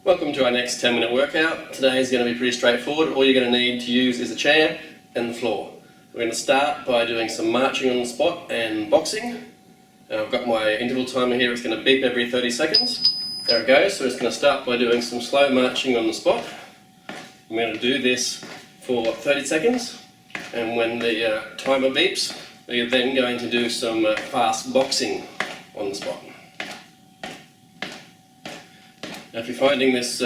Welcome to our next 10-minute workout. Today is going to be pretty straightforward. All you're going to need to use is a chair and the floor. We're going to start by doing some marching on the spot and boxing. I've got my interval timer here. It's going to beep every 30 seconds. There it goes. So we're just going to start by doing some slow marching on the spot. I'm going to do this for 30 seconds, and when the timer beeps, we're then going to do some fast boxing on the spot. Now, if you're finding this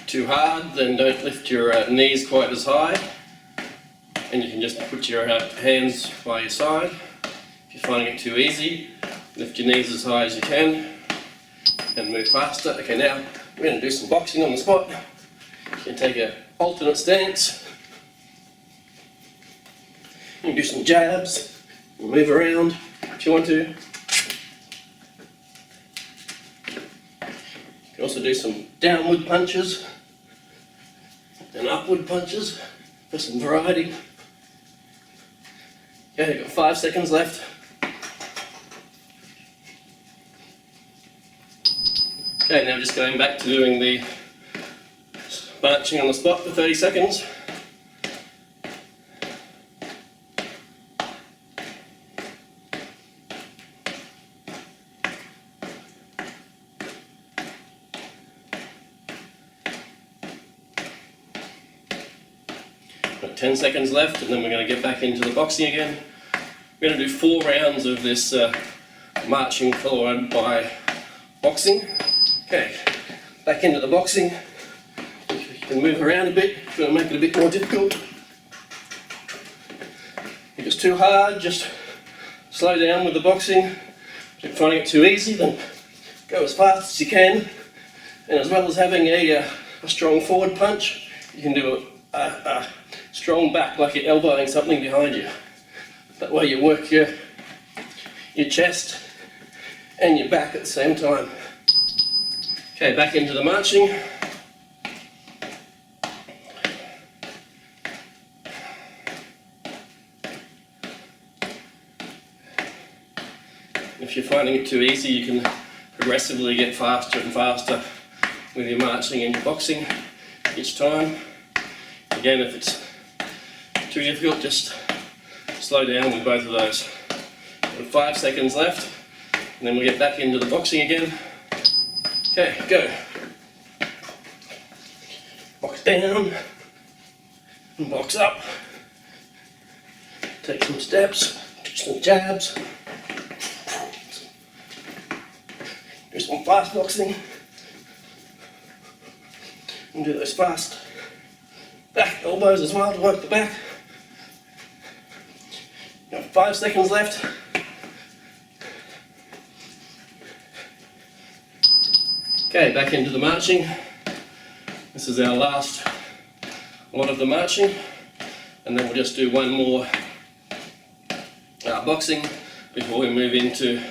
too hard, then don't lift your knees quite as high, and you can just put your hands by your side. If you're finding it too easy, lift your knees as high as you can and move faster. Okay, now we're going to do some boxing on the spot. You can take an alternate stance. You can do some jabs, move around if you want to. You can also do some downward punches and upward punches for some variety. Okay, you've got 5 seconds left. Okay, now just going back to doing the marching on the spot for 30 seconds. Got 10 seconds left, and then we're going to get back into the boxing again. We're going to do 4 rounds of this marching followed by boxing. Okay, back into the boxing. You can move around a bit if you want to make it a bit more difficult. If it's too hard, just slow down with the boxing. If you're finding it too easy, then go as fast as you can. And as well as having a strong forward punch, you can do a strong back, like you're elbowing something behind you. That way you work your chest and your back at the same time. Okay, back into the marching. If you're finding it too easy, you can progressively get faster and faster with your marching and your boxing each time. Again, if it's too difficult, just slow down with both of those. We've got 5 seconds left, and then we'll get back into the boxing again. Okay, go. Box down, and box up. Take some steps, do some jabs. Do some fast boxing. And do those fast back elbows as well to work the back. Got 5 seconds left. Okay, back into the marching. This is our last lot of the marching, and then we'll just do one more boxing before we move into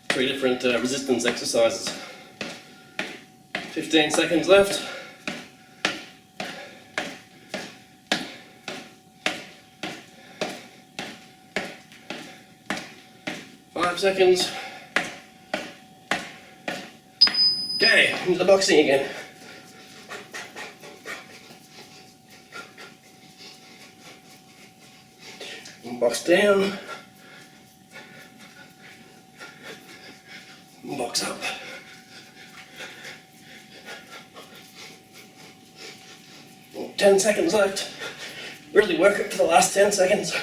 3 different resistance exercises. 15 seconds left. Seconds. Okay, into the boxing again. And box down. And box up. And 10 seconds left. Really work it for the last 10 seconds.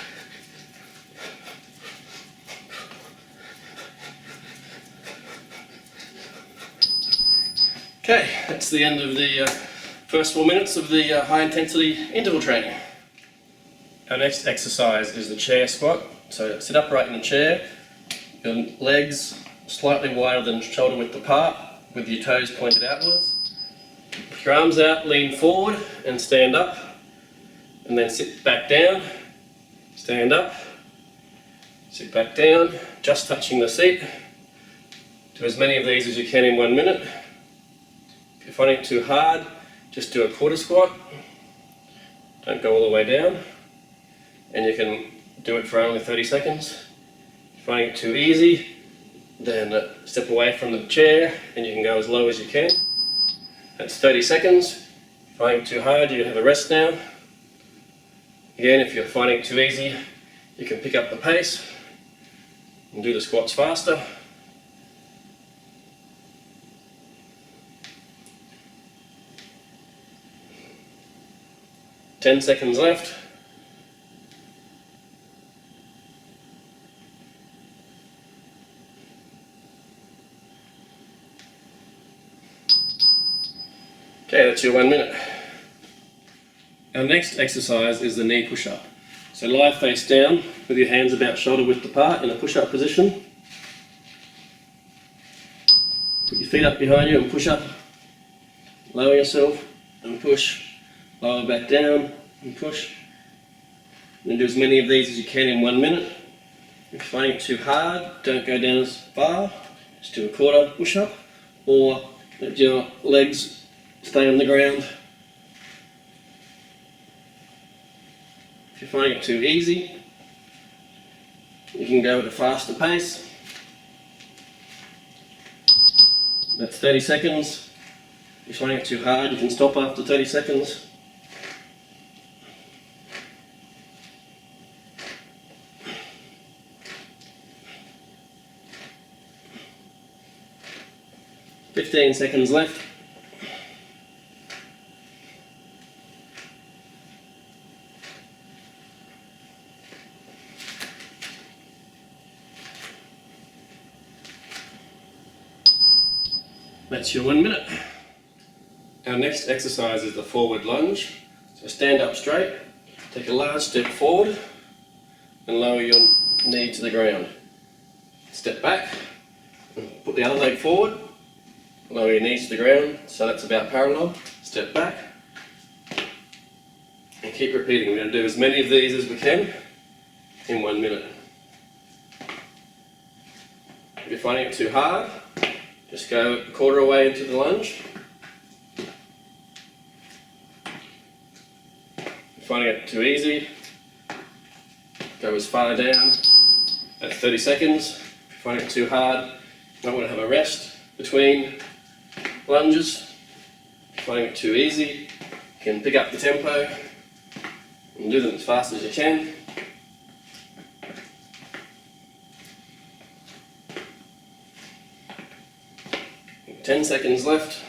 Okay, that's the end of the first 4 minutes of the high intensity interval training. Our next exercise is the chair squat. So sit upright in the chair, your legs slightly wider than shoulder width apart with your toes pointed outwards. With your arms out, lean forward and stand up, and then sit back down, stand up, sit back down, just touching the seat. Do as many of these as you can in 1 minute. If you're finding it too hard, just do a quarter squat. Don't go all the way down. And you can do it for only 30 seconds. If you're finding it too easy, then step away from the chair and you can go as low as you can. That's 30 seconds. If you're finding it too hard, you can have a rest now. Again, if you're finding it too easy, you can pick up the pace and do the squats faster. Ten seconds left. Okay, that's your 1 minute. Our next exercise is the knee push-up. So lie face down with your hands about shoulder width apart in a push-up position. Put your feet up behind you and push up. Lower yourself and push. Lower back down and push. And do as many of these as you can in 1 minute. If you're finding it too hard, don't go down as far. Just do a quarter push-up, or let your legs stay on the ground. If you're finding it too easy, you can go at a faster pace. That's 30 seconds. If you're finding it too hard, you can stop after 30 seconds. "15 seconds left. That's your 1 minute. Our next exercise is the forward lunge. So stand up straight, take a large step forward and lower your knee to the ground. Step back, and put the other leg forward, lower your knees to the ground, so that's about parallel. Step back and keep repeating. We're going to do as many of these as we can in 1 minute. If you're finding it too hard, just go a quarter away into the lunge. If you're finding it too easy, go as far down. That's 30 seconds. If you're finding it too hard, you might want to have a rest between lunges. If you're finding it too easy, you can pick up the tempo and do them as fast as you can. 10 seconds left.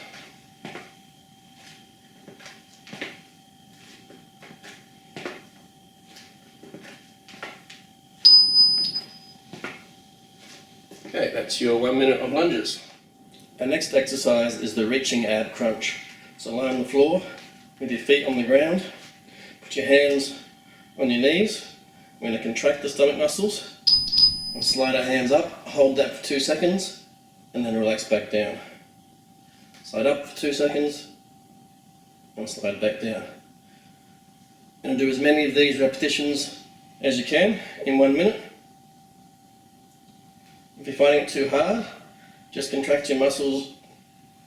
Okay, that's your 1 minute of lunges. Our next exercise is the reaching ab crunch. So lie on the floor with your feet on the ground. Put your hands on your knees. We're going to contract the stomach muscles and slide our hands up. Hold that for 2 seconds and then relax back down. Slide up for 2 seconds and slide back down. And do as many of these repetitions as you can in 1 minute. If you're finding it too hard, just contract your muscles,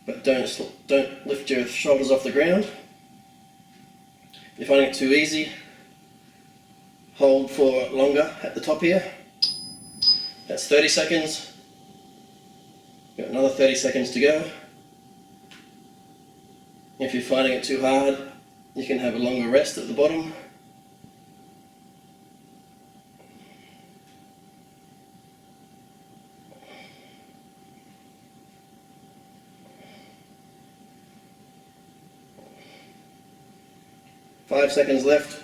but don't lift your shoulders off the ground. If you're finding it too easy, hold for longer at the top here. That's 30 seconds. Got another 30 seconds to go. If you're finding it too hard, you can have a longer rest at the bottom. Five seconds left.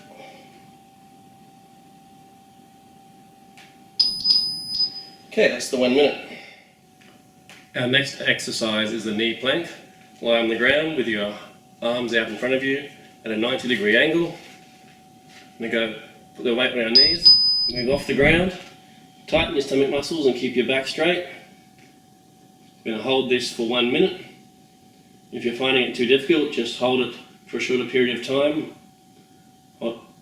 Okay, that's the 1 minute. Our next exercise is the knee plank. Lie on the ground with your arms out in front of you at a 90-degree angle. We're going to put the weight on our knees, move off the ground, tighten your stomach muscles and keep your back straight. We're going to hold this for 1 minute. If you're finding it too difficult, just hold it for a shorter period of time,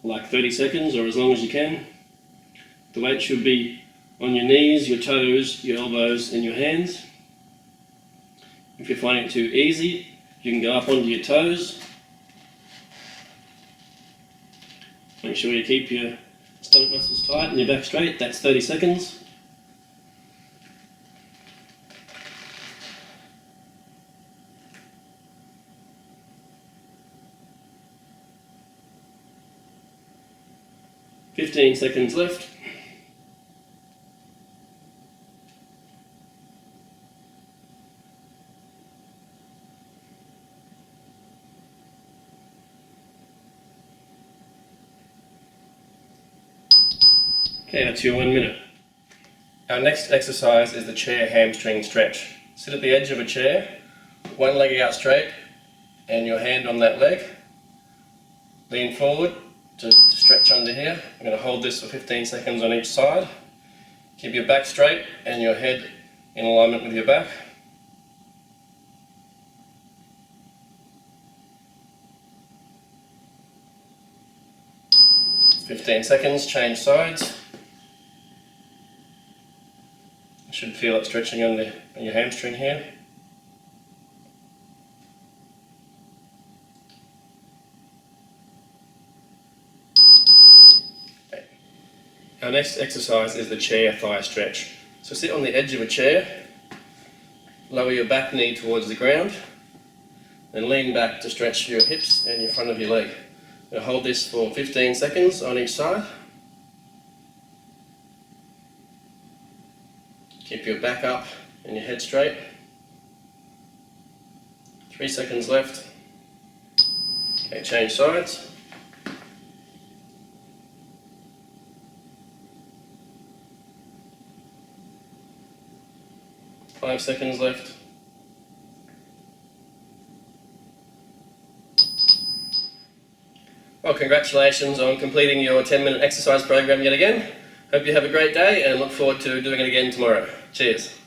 like 30 seconds or as long as you can. The weight should be on your knees, your toes, your elbows and your hands. If you're finding it too easy, you can go up onto your toes. Make sure you keep your stomach muscles tight and your back straight. That's 30 seconds. 15 seconds left. Okay, that's your 1 minute. Our next exercise is the chair hamstring stretch. Sit at the edge of a chair, one leg out straight and your hand on that leg. Lean forward to stretch under here. I'm going to hold this for 15 seconds on each side. Keep your back straight and your head in alignment with your back. It's 15 seconds, change sides. You should feel it stretching on your hamstring here. Okay. Our next exercise is the chair thigh stretch. So sit on the edge of a chair, lower your back knee towards the ground, and lean back to stretch your hips and your front of your leg. Now hold this for 15 seconds on each side. Keep your back up and your head straight. 3 seconds left. Okay, change sides. Five seconds left. Well, congratulations on completing your 10-minute exercise program yet again. Hope you have a great day and look forward to doing it again tomorrow. Cheers.